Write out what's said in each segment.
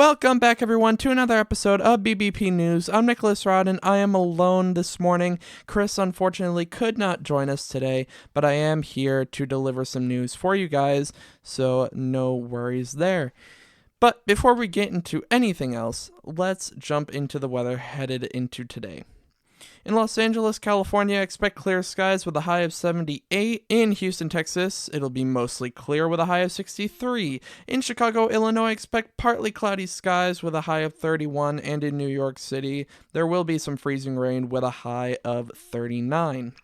Welcome back, everyone, to another episode of BBP News. I'm Nicholas Rod, and I am alone this morning. Chris, unfortunately, could not join us today, but I am here to deliver some news for you guys, so no worries there. But before we get into anything else, let's jump into the weather headed into today. In Los Angeles, California, expect clear skies with a high of 78. In Houston, Texas, it'll be mostly clear with a high of 63. In Chicago, Illinois, expect partly cloudy skies with a high of 31. And in New York City, there will be some freezing rain with a high of 39.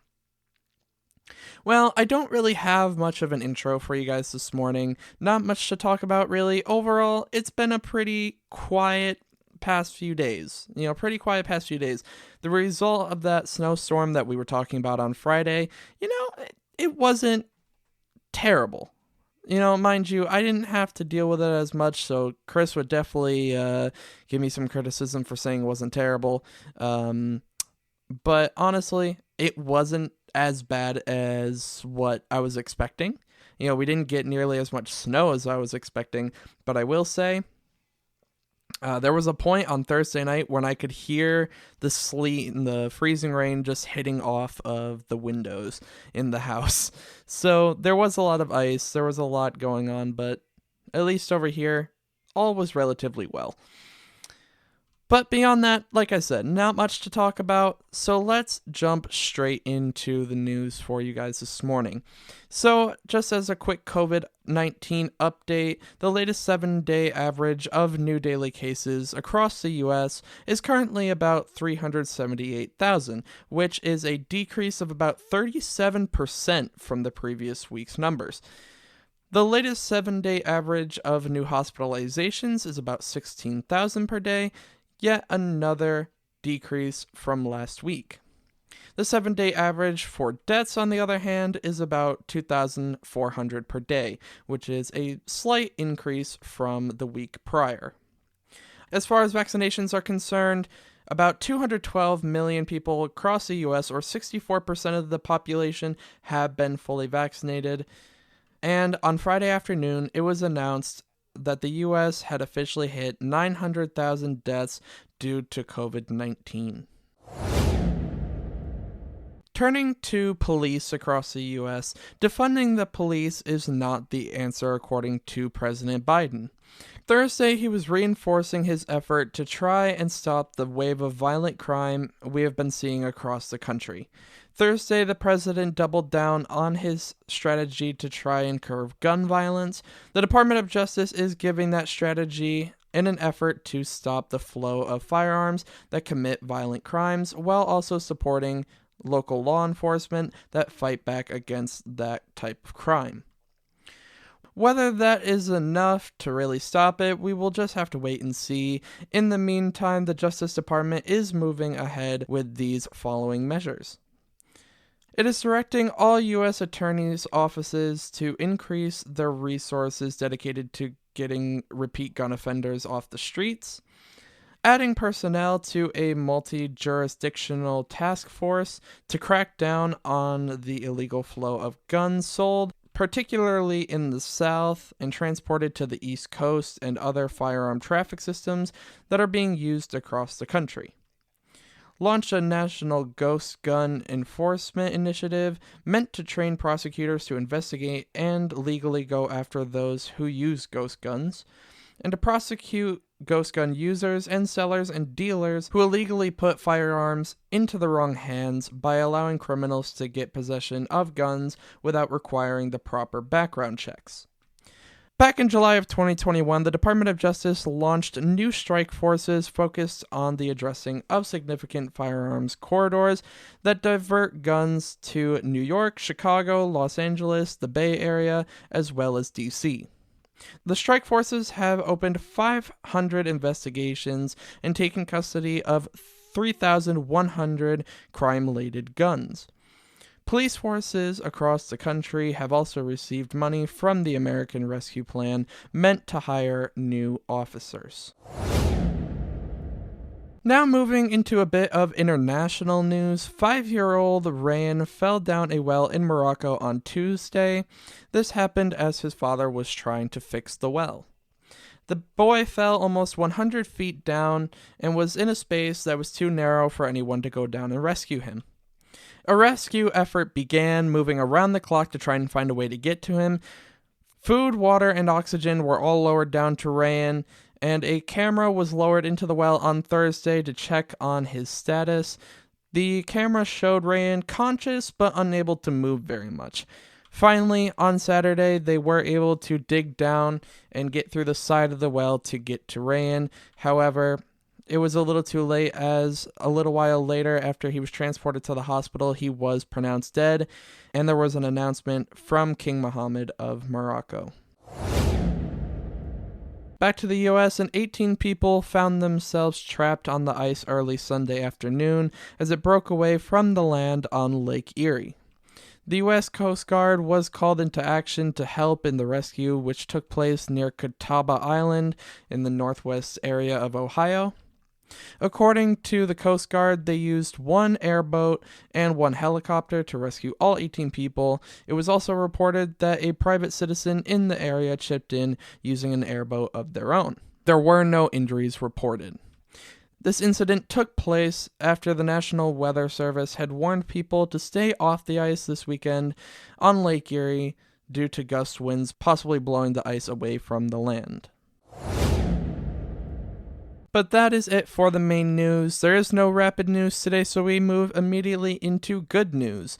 Well, I don't really have much of an intro for you guys this morning. Not much to talk about, really. Overall, it's been a pretty quiet past few days. The result of that snowstorm that we were talking about on Friday, it wasn't terrible. Mind you, I didn't have to deal with it as much, so Chris would definitely give me some criticism for saying it wasn't terrible. But honestly, it wasn't as bad as what I was expecting. We didn't get nearly as much snow as I was expecting, but I will say, there was a point on Thursday night when I could hear the sleet and the freezing rain just hitting off of the windows in the house. So there was a lot of ice, there was a lot going on, but at least over here, all was relatively well. But beyond that, like I said, not much to talk about, so let's jump straight into the news for you guys this morning. So, just as a quick COVID-19 update, the latest 7-day average of new daily cases across the U.S. is currently about 378,000, which is a decrease of about 37% from the previous week's numbers. The latest 7-day average of new hospitalizations is about 16,000 per day, yet another decrease from last week. The 7-day average for deaths, on the other hand, is about 2,400 per day, which is a slight increase from the week prior. As far as vaccinations are concerned, about 212 million people across the U.S., or 64% of the population, have been fully vaccinated. And on Friday afternoon, it was announced that the U.S. had officially hit 900,000 deaths due to COVID-19. Turning to police across the U.S., defunding the police is not the answer, according to President Biden. Thursday, he was reinforcing his effort to try and stop the wave of violent crime we have been seeing across the country. Thursday, the president doubled down on his strategy to try and curb gun violence. The Department of Justice is giving that strategy in an effort to stop the flow of firearms that commit violent crimes, while also supporting local law enforcement that fight back against that type of crime. Whether that is enough to really stop it, we will just have to wait and see. In the meantime, the Justice Department is moving ahead with these following measures. It is directing all U.S. attorneys' offices to increase their resources dedicated to getting repeat gun offenders off the streets, adding personnel to a multi-jurisdictional task force to crack down on the illegal flow of guns sold, particularly in the South, and transported to the East Coast and other firearm traffic systems that are being used across the country. Launch a national ghost gun enforcement initiative meant to train prosecutors to investigate and legally go after those who use ghost guns, and to prosecute ghost gun users and sellers and dealers who illegally put firearms into the wrong hands by allowing criminals to get possession of guns without requiring the proper background checks. Back in July of 2021, the Department of Justice launched new strike forces focused on the addressing of significant firearms corridors that divert guns to New York, Chicago, Los Angeles, the Bay Area, as well as D.C. The strike forces have opened 500 investigations and taken custody of 3,100 crime-related guns. Police forces across the country have also received money from the American Rescue Plan meant to hire new officers. Now moving into a bit of international news, 5-year-old Ryan fell down a well in Morocco on Tuesday. This happened as his father was trying to fix the well. The boy fell almost 100 feet down and was in a space that was too narrow for anyone to go down and rescue him. A rescue effort began, moving around the clock to try and find a way to get to him. Food, water, and oxygen were all lowered down to Ryan, and a camera was lowered into the well on Thursday to check on his status. The camera showed Ryan conscious but unable to move very much. Finally, on Saturday, they were able to dig down and get through the side of the well to get to Ryan. However, it was a little too late, as a little while later, after he was transported to the hospital, he was pronounced dead, and there was an announcement from King Mohammed of Morocco. Back to the U.S., and 18 people found themselves trapped on the ice early Sunday afternoon as it broke away from the land on Lake Erie. The U.S. Coast Guard was called into action to help in the rescue, which took place near Catawba Island in the northwest area of Ohio. According to the Coast Guard, they used one airboat and one helicopter to rescue all 18 people. It was also reported that a private citizen in the area chipped in using an airboat of their own. There were no injuries reported. This incident took place after the National Weather Service had warned people to stay off the ice this weekend on Lake Erie due to gust winds possibly blowing the ice away from the land. But that is it for the main news. There is no rapid news today, so we move immediately into good news.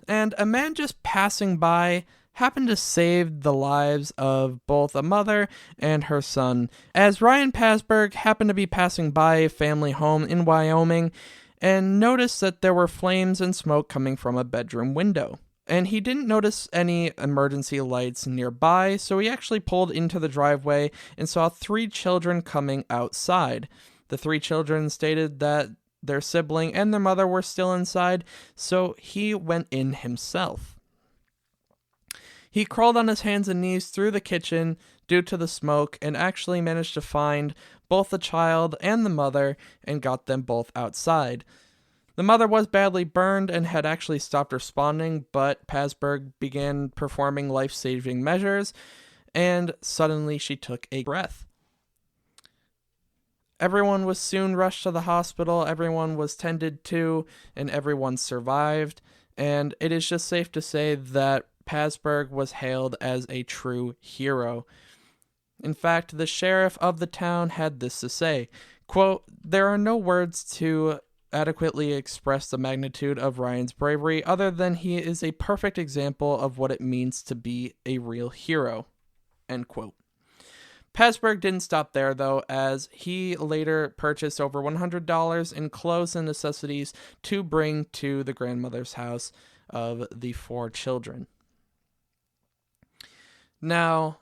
And a man just passing by happened to save the lives of both a mother and her son, as Ryan Pasberg happened to be passing by a family home in Wyoming and noticed that there were flames and smoke coming from a bedroom window. And he didn't notice any emergency lights nearby, so he actually pulled into the driveway and saw 3 children coming outside. The 3 children stated that their sibling and their mother were still inside, so he went in himself. He crawled on his hands and knees through the kitchen due to the smoke and actually managed to find both the child and the mother and got them both outside. The mother was badly burned and had actually stopped responding, but Pasberg began performing life-saving measures, and suddenly she took a breath. Everyone was soon rushed to the hospital, everyone was tended to, and everyone survived, and it is just safe to say that Pasberg was hailed as a true hero. In fact, the sheriff of the town had this to say, quote, "There are no words to adequately express the magnitude of Ryan's bravery other than he is a perfect example of what it means to be a real hero," end quote. Pasberg didn't stop there, though, as he later purchased over $100 in clothes and necessities to bring to the grandmother's house of the 4 children. Now,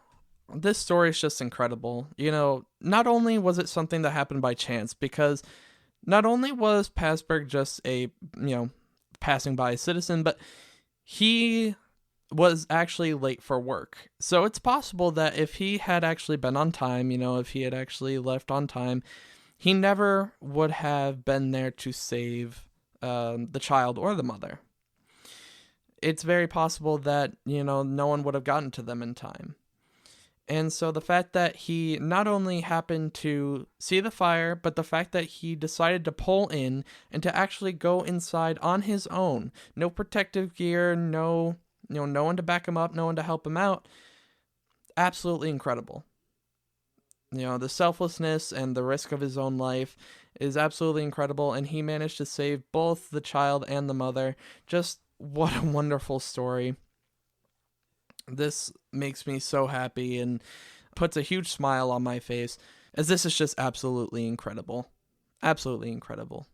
this story is just incredible. You know, not only was it something that happened by chance, because not only was Pasberg just a, passing by citizen, but he was actually late for work. So it's possible that if he had actually been on time, if he had actually left on time, he never would have been there to save the child or the mother. It's very possible that, no one would have gotten to them in time. And so the fact that he not only happened to see the fire, but the fact that he decided to pull in and to actually go inside on his own, no protective gear, no one to back him up, no one to help him out, absolutely incredible. The selflessness and the risk of his own life is absolutely incredible, and he managed to save both the child and the mother. Just what a wonderful story. This makes me so happy and puts a huge smile on my face, as this is just absolutely incredible. Absolutely incredible.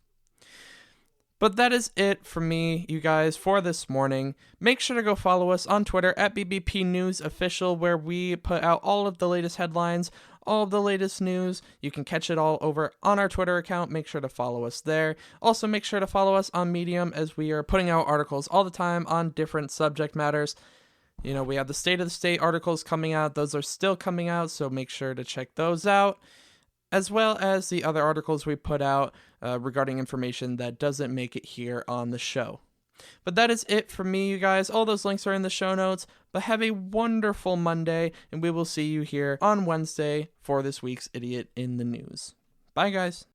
But that is it for me, you guys, for this morning. Make sure to go follow us on Twitter at BBP News Official, where we put out all of the latest headlines, all of the latest news. You can catch it all over on our Twitter account. Make sure to follow us there. Also, make sure to follow us on Medium, as we are putting out articles all the time on different subject matters. We have the State of the State articles coming out. Those are still coming out, so make sure to check those out, as well as the other articles we put out regarding information that doesn't make it here on the show. But that is it from me, you guys. All those links are in the show notes. But have a wonderful Monday, and we will see you here on Wednesday for this week's Idiot in the News. Bye, guys.